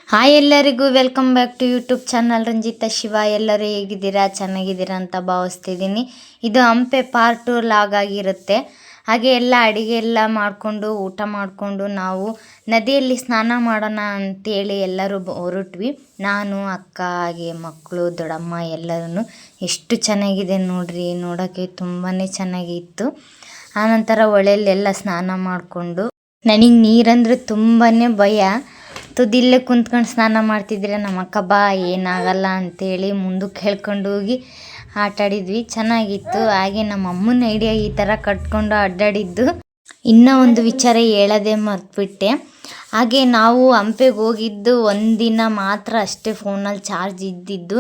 Hi ಎಲ್ಲರಿಗೂ welcome back to YouTube channel Ranjitha Shiva. ಎಲ್ಲರೂ ಹೇಗಿದ್ದೀರಾ, ಚೆನ್ನಾಗಿದ್ದೀರಾ ಅಂತ ಭಾವಿಸ್ತಿದ್ದೀನಿ. ಇದು ಹಂಪೆ ಪಾರ್ಟ್ 2 ಲಾಗ್ ಆಗಿರುತ್ತೆ. ಹಾಗೆ ಎಲ್ಲ ಅಡುಗೆ ಎಲ್ಲ ಮಾಡಿಕೊಂಡು ಊಟ ಮಾಡಿಕೊಂಡು ನಾವು ನದಿಯಲ್ಲಿ ಸ್ನಾನ ಮಾಡೋಣ ಅಂತೇಳಿ ಎಲ್ಲರೂ ಹೊರಟ್ವಿ. ನಾನು, ಅಕ್ಕ, ಹಾಗೆ ಮಕ್ಕಳು, ದೊಡ್ಡಮ್ಮ ಎಲ್ಲರೂ. ಎಷ್ಟು ಚೆನ್ನಾಗಿದೆ ನೋಡ್ರಿ, ನೋಡೋಕ್ಕೆ ತುಂಬಾ ಚೆನ್ನಾಗಿತ್ತು. ಆನಂತರ ಹೊಳೆಯಲ್ಲೆಲ್ಲ ಸ್ನಾನ ಮಾಡಿಕೊಂಡು, ನನಗೆ ನೀರಂದರೆ ತುಂಬಾ ಭಯ. ತುದಿಲ್ಲೇ ಕುಂತ್ಕೊಂಡು ಸ್ನಾನ ಮಾಡ್ತಿದ್ರೆ ನಮ್ಮ ಅಕ್ಕ ಬಾ ಏನಾಗಲ್ಲ ಅಂತೇಳಿ ಮುಂದಕ್ಕೆ ಹೇಳ್ಕೊಂಡು ಹೋಗಿ ಆಟಾಡಿದ್ವಿ, ಚೆನ್ನಾಗಿತ್ತು. ಹಾಗೆ ನಮ್ಮ ಅಮ್ಮನ ಐಡಿಯಾ ಈ ಥರ ಕಟ್ಕೊಂಡು ಅಡ್ಡಾಡಿದ್ದು. ಇನ್ನೂ ಒಂದು ವಿಚಾರ ಹೇಳೋದೇ ಮರ್ತ್ಬಿಟ್ಟೆ. ಹಾಗೆ ನಾವು ಹಂಪೆಗೆ ಹೋಗಿದ್ದು ಒಂದಿನ ಮಾತ್ರ ಅಷ್ಟೇ, ಫೋನಲ್ಲಿ ಚಾರ್ಜ್ ಇದ್ದಿದ್ದು.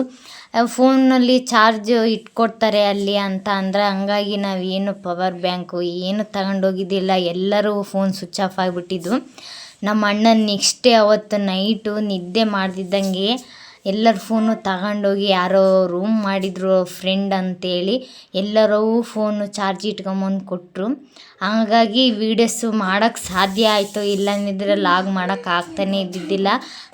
ಫೋನಲ್ಲಿ ಚಾರ್ಜ್ ಇಟ್ಕೊಡ್ತಾರೆ ಅಲ್ಲಿ ಅಂತ ಅಂದರೆ, ಹಂಗಾಗಿ ನಾವೇನು ಪವರ್ ಬ್ಯಾಂಕು ಏನು ತಗೊಂಡೋಗಿದ್ದಿಲ್ಲ. ಎಲ್ಲರೂ ಫೋನ್ ಸ್ವಿಚ್ ಆಫ್ ಆಗಿಬಿಟ್ಟಿದ್ವು. ನಮ್ಮ ಅಣ್ಣನ ನೆಕ್ಸ್ಟ್ ಡೇ ಅವತ್ತು ನೈಟು ನಿದ್ದೆ ಮಾಡ್ತಿದ್ದಂಗೆ ಎಲ್ಲರ ಫೋನು ತಗೊಂಡೋಗಿ ಯಾರೋ ರೂಮ್ ಮಾಡಿದ್ರು ಫ್ರೆಂಡ್ ಅಂತೇಳಿ, ಎಲ್ಲರೂ ಫೋನು ಚಾರ್ಜ್ ಇಟ್ಕೊಂಬಂದು ಕೊಟ್ಟರು. ಹಾಗಾಗಿ ವೀಡಿಯೋಸು ಮಾಡೋಕ್ಕೆ ಸಾಧ್ಯ ಆಯಿತು, ಇಲ್ಲಂದಿದ್ರೆ ಲಾಗ್ ಮಾಡೋಕ್ಕೆ ಆಗ್ತಾನೇ ಇದ್ದಿದ್ದಿಲ್ಲ.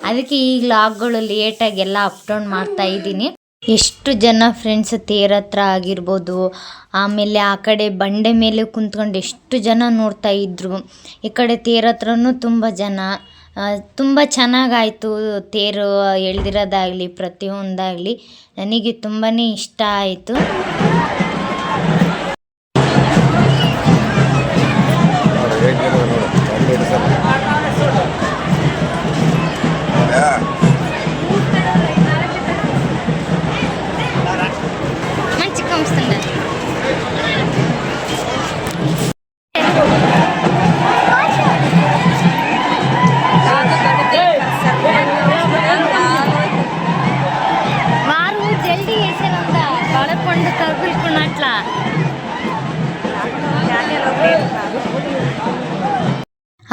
ಅದಕ್ಕೆ ಈಗ ಲಾಗ್ಗಳು ಲೇಟಾಗಿ ಎಲ್ಲ ಅಪ್ ಡೌನ್ ಮಾಡ್ತಾಯಿದ್ದೀನಿ. ಎಷ್ಟು ಜನ ಫ್ರೆಂಡ್ಸ್ ತೇರ ಹತ್ರ ಆಗಿರ್ಬೋದು, ಆಮೇಲೆ ಆ ಕಡೆ ಬಂಡೆ ಮೇಲೆ ಕುಂತ್ಕೊಂಡು ಎಷ್ಟು ಜನ ನೋಡ್ತಾ ಇದ್ರು. ಈ ಕಡೆ ತೇರ ಹತ್ರನೂ ತುಂಬ ಜನ. ತುಂಬ ಚೆನ್ನಾಗಾಯಿತು. ತೇರು ಎಳ್ದಿರೋದಾಗಲಿ ಪ್ರತಿಯೊಂದಾಗಲಿ ನನಗೆ ತುಂಬಾ ಇಷ್ಟ ಆಯಿತು.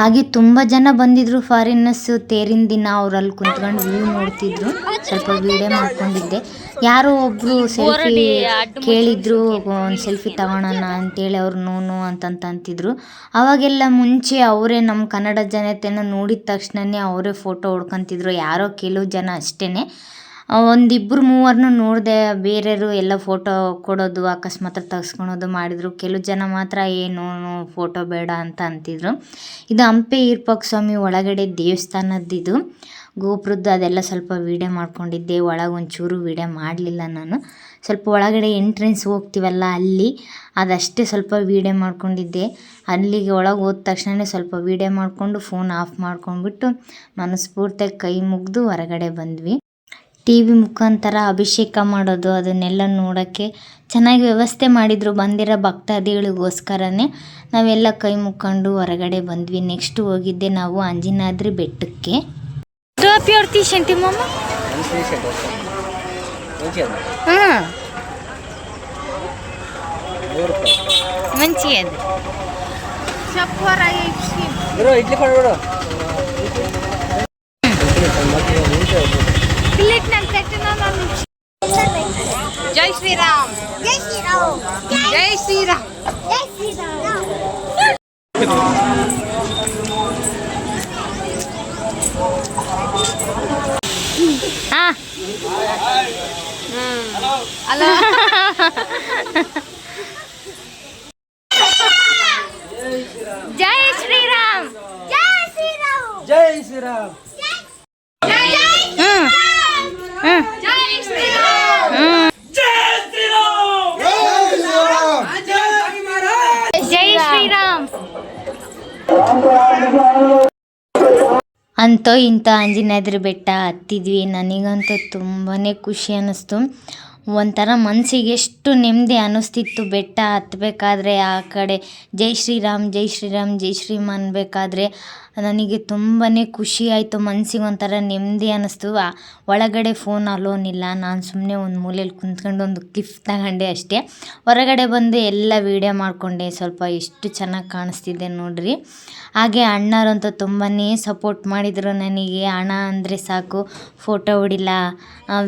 ಹಾಗೆ ತುಂಬ ಜನ ಬಂದಿದ್ರು ಫಾರಿನರ್ಸು. ತೇರಿನ ದಿನ ಅವರಲ್ಲಿ ಕುಂತ್ಕೊಂಡು ವ್ಯೂ ನೋಡ್ತಿದ್ರು. ಸ್ವಲ್ಪ ವೀಡಿಯೋ ಮಾಡ್ಕೊಂಡಿದ್ದೆ. ಯಾರೋ ಒಬ್ಬರು ಸೆಲ್ಫಿ ಕೇಳಿದ್ರು, ಒಂದು ಸೆಲ್ಫಿ ತಗೊಳ್ಳೋಣ ಅಂತೇಳಿ. ಅವ್ರು ನೋನು ಅಂತಿದ್ರು. ಅವಾಗೆಲ್ಲ ಮುಂಚೆ ಅವರೇ ನಮ್ಮ ಕನ್ನಡ ಜನತೆನ ನೋಡಿದ ತಕ್ಷಣವೇ ಅವರೇ ಫೋಟೋ ಹೊಡ್ಕೊತಿದ್ರು. ಯಾರೋ ಕೆಲವು ಜನ ಅಷ್ಟೇ, ಒಂದಿಬ್ಬರು ಮೂವರನ್ನು ನೋಡಿದೆ. ಬೇರೆಯವರು ಎಲ್ಲ ಫೋಟೋ ಕೊಡೋದು, ಅಕಸ್ಮಾತ್ ತೆಗೆಸ್ಕೊಳೋದು ಮಾಡಿದರು. ಕೆಲವು ಜನ ಮಾತ್ರ ಏನು ಫೋಟೋ ಬೇಡ ಅಂತಿದ್ರು. ಇದು ಹಂಪೆ ಈರ್ಪಕ್ ಸ್ವಾಮಿ ಒಳಗಡೆ ದೇವಸ್ಥಾನದ್ದಿದು, ಗೋಪುರದ್ದು. ಅದೆಲ್ಲ ಸ್ವಲ್ಪ ವೀಡಿಯೋ ಮಾಡ್ಕೊಂಡಿದ್ದೆ. ಒಳಗೆ ಒಂಚೂರು ವೀಡಿಯೋ ಮಾಡಲಿಲ್ಲ ನಾನು. ಸ್ವಲ್ಪ ಒಳಗಡೆ ಎಂಟ್ರೆನ್ಸ್ ಹೋಗ್ತೀವಲ್ಲ ಅಲ್ಲಿ, ಅದಷ್ಟೇ ಸ್ವಲ್ಪ ವೀಡಿಯೋ ಮಾಡ್ಕೊಂಡಿದ್ದೆ. ಅಲ್ಲಿಗೆ ಒಳಗೆ ಹೋದ ತಕ್ಷಣ ಸ್ವಲ್ಪ ವೀಡಿಯೋ ಮಾಡಿಕೊಂಡು ಫೋನ್ ಆಫ್ ಮಾಡ್ಕೊಂಡ್ಬಿಟ್ಟು ಮನಸ್ಫೂರ್ತಿಯಾಗಿ ಕೈ ಮುಗಿದು ಹೊರಗಡೆ ಬಂದ್ವಿ. ಟಿ ವಿ ಮುಖಾಂತರ ಅಭಿಷೇಕ ಮಾಡೋದು ಅದನ್ನೆಲ್ಲ ನೋಡೋಕ್ಕೆ ಚೆನ್ನಾಗಿ ವ್ಯವಸ್ಥೆ ಮಾಡಿದರು. ಬಂದಿರೋ ಭಕ್ತಾದಿಗಳಿಗೋಸ್ಕರನೇ ನಾವೆಲ್ಲ ಕೈ ಮುಕ್ಕೊಂಡು ಹೊರಗಡೆ ಬಂದ್ವಿ. ನೆಕ್ಸ್ಟ್ ಹೋಗಿದ್ದೆ ನಾವು ಅಂಜನಾದ್ರಿ ಬೆಟ್ಟಕ್ಕೆ. ಜೈ ಶ್ರೀರಾಮ್, ಜೈ ಶ್ರೀರಾಮ್, ಜೈ ಶ್ರೀರಾಮ್, ಜೈ ಶ್ರೀರಾಮ್. ಹಲೋ ಜೈ ಶ್ರೀರಾಮ್, ಜೈ ಶ್ರೀರಾಮ್, ಜೈ ಶ್ರೀರಾಮ್. ಅಂತೂ ಇಂಥ ಆಂಜನೇಯದ್ರ ಬೆಟ್ಟ ಹತ್ತಿದ್ವಿ. ನನಗಂತೂ ತುಂಬಾ ಖುಷಿ ಅನ್ನಿಸ್ತು. ಒಂಥರ ಮನಸ್ಸಿಗೆ ಎಷ್ಟು ನೆಮ್ಮದಿ ಅನ್ನಿಸ್ತಿತ್ತು. ಬೆಟ್ಟ ಹತ್ತಬೇಕಾದ್ರೆ ಆ ಕಡೆ ಜೈ ಶ್ರೀರಾಮ್, ಜೈ ಶ್ರೀರಾಮ್, ಜೈ ಶ್ರೀರಾಮ್ ಅನ್ಬೇಕಾದ್ರೆ ನನಗೆ ತುಂಬಾ ಖುಷಿ ಆಯಿತು. ಮನಸ್ಸಿಗೆ ಒಂಥರ ನೆಮ್ಮದಿ ಅನ್ನಿಸ್ತು. ಒಳಗಡೆ ಫೋನ್ ಅಲೋನ್ ಇಲ್ಲ. ನಾನು ಸುಮ್ಮನೆ ಒಂದು ಮೂಲೆಯಲ್ಲಿ ಕುಂತ್ಕೊಂಡು ಒಂದು ಕ್ಲಿಪ್ ತಗೊಂಡೆ ಅಷ್ಟೇ. ಹೊರಗಡೆ ಬಂದು ಎಲ್ಲ ವೀಡಿಯೋ ಮಾಡಿಕೊಂಡೆ. ಸ್ವಲ್ಪ ಎಷ್ಟು ಚೆನ್ನಾಗಿ ಕಾಣಿಸ್ತಿದ್ದೆ ನೋಡ್ರಿ. ಹಾಗೆ ಅಣ್ಣರಂತೂ ತುಂಬಾ ಸಪೋರ್ಟ್ ಮಾಡಿದರು ನನಗೆ. ಹಣ ಅಂದರೆ ಸಾಕು, ಫೋಟೋ ಹೊಡಿಲ್ಲ,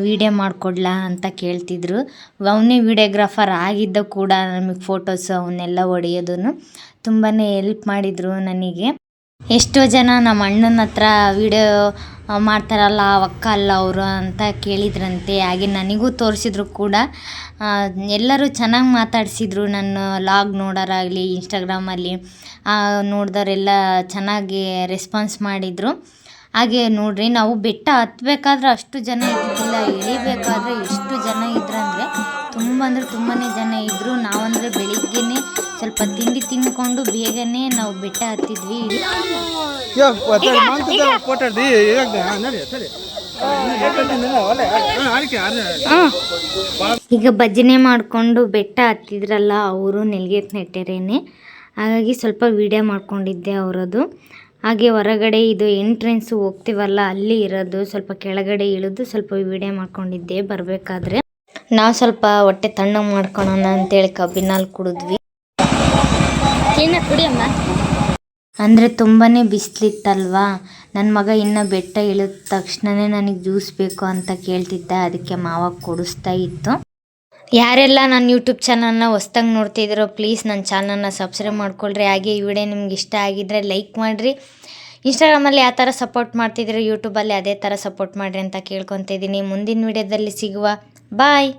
ವೀಡಿಯೋ ಮಾಡಿಕೊಡ್ಲಾ ಅಂತ ಕೇಳ್ತಿದ್ರು. ಅವನೇ ವೀಡಿಯೋಗ್ರಾಫರ್ ಆಗಿದ್ದ ಕೂಡ ನಮಗೆ ಫೋಟೋಸು ಅವನ್ನೆಲ್ಲ ಹೊಡೆಯೋದನ್ನು ತುಂಬಾ ಹೆಲ್ಪ್ ಮಾಡಿದರು ನನಗೆ. ಎಷ್ಟೋ ಜನ ನಮ್ಮ ಅಣ್ಣನ ಹತ್ರ ವಿಡಿಯೋ ಮಾಡ್ತಾರಲ್ಲ ಅವಕ್ಕ ಅಲ್ಲ ಅವರು ಅಂತ ಕೇಳಿದ್ರಂತೆ. ಹಾಗೆ ನನಗೂ ತೋರಿಸಿದ್ರು ಕೂಡ. ಎಲ್ಲರೂ ಚೆನ್ನಾಗಿ ಮಾತಾಡಿಸಿದ್ರು. ನನ್ನ ಲಾಗ್ ನೋಡೋರಾಗಲಿ ಇನ್ಸ್ಟಾಗ್ರಾಮಲ್ಲಿ ನೋಡಿದವರೆಲ್ಲ ಚೆನ್ನಾಗಿ ರೆಸ್ಪಾನ್ಸ್ ಮಾಡಿದರು. ಹಾಗೆ ನೋಡ್ರಿ, ನಾವು ಬೆಟ್ಟ ಹತ್ತಬೇಕಾದ್ರೆ ಅಷ್ಟು ಜನ ಇದ್ದಿದ್ದಿಲ್ಲ, ಇಳಿಬೇಕಾದ್ರೆ ಎಷ್ಟು ಜನ ಇದ್ರಂದರೆ ತುಂಬ ಅಂದರೆ ತುಂಬಾ ಜನ ಇದ್ದರು. ನಾವಂದರೆ ಬೆಳಿಗ್ಗೆನೇ ಸ್ವಲ್ಪ ತಿಂಡಿ ತಿಂದ್ಕೊಂಡು ಬೇಗನೆ ನಾವು ಬೆಟ್ಟ ಹತ್ತಿದ್ವಿ. ಈಗ ಭಜನೆ ಮಾಡಿಕೊಂಡು ಬೆಟ್ಟ ಹತ್ತಿದ್ರಲ್ಲ ಅವರು ನೆಲ್ಗೆಟ್ ನೆಟ್ಟರೇನೆ, ಹಾಗಾಗಿ ಸ್ವಲ್ಪ ವಿಡಿಯೋ ಮಾಡ್ಕೊಂಡಿದ್ದೆ ಅವರದು. ಹಾಗೆ ಹೊರಗಡೆ ಇದು ಎಂಟ್ರೆನ್ಸು ಹೋಗ್ತೀವಲ್ಲ ಅಲ್ಲಿ ಇರೋದು, ಸ್ವಲ್ಪ ಕೆಳಗಡೆ ಇಳಿದು ಸ್ವಲ್ಪ ವಿಡಿಯೋ ಮಾಡ್ಕೊಂಡಿದ್ದೆ ಬರಬೇಕಾದ್ರೆ. ನಾವು ಸ್ವಲ್ಪ ಹೊಟ್ಟೆ ತಣ್ಣಗೆ ಮಾಡ್ಕೊಳೋಣ ಅಂತೇಳಿ ಕಬ್ಬಿನಲ್ಲಿ ಕುಡಿದ್ವಿ. ಕುಡಿಯಮ್ಮ ಅಂದರೆ ತುಂಬಾ ಬಿಸಿಲಿತ್ತಲ್ವಾ. ನನ್ನ ಮಗ ಇನ್ನು ಬೆಟ್ಟ ಇಳಿದ ತಕ್ಷಣವೇ ನನಗೆ ಜ್ಯೂಸ್ ಬೇಕು ಅಂತ ಕೇಳ್ತಿದ್ದ, ಅದಕ್ಕೆ ಮಾವ ಕೊಡಿಸ್ತಾ ಇತ್ತು. ಯಾರೆಲ್ಲ ನನ್ನ ಯೂಟ್ಯೂಬ್ ಚಾನಲ್ನ ಹೊಸ್ದಾಗಿ ನೋಡ್ತಿದ್ದೀರೋ ಪ್ಲೀಸ್ ನನ್ನ ಚಾನಲ್ನ ಸಬ್ಸ್ಕ್ರೈಬ್ ಮಾಡ್ಕೊಳ್ರಿ. ಹಾಗೆ ಈ ವಿಡಿಯೋ ನಿಮ್ಗೆ ಇಷ್ಟ ಆಗಿದ್ದರೆ ಲೈಕ್ ಮಾಡಿರಿ. ಇನ್ಸ್ಟಾಗ್ರಾಮಲ್ಲಿ ಯಾವ ಥರ ಸಪೋರ್ಟ್ ಮಾಡ್ತಿದ್ದೀರೋ ಯೂಟ್ಯೂಬಲ್ಲಿ ಅದೇ ಥರ ಸಪೋರ್ಟ್ ಮಾಡಿರಿ ಅಂತ ಕೇಳ್ಕೊತಿದ್ದೀನಿ. ಮುಂದಿನ ವಿಡಿಯೋದಲ್ಲಿ ಸಿಗುವ. ಬಾಯ್.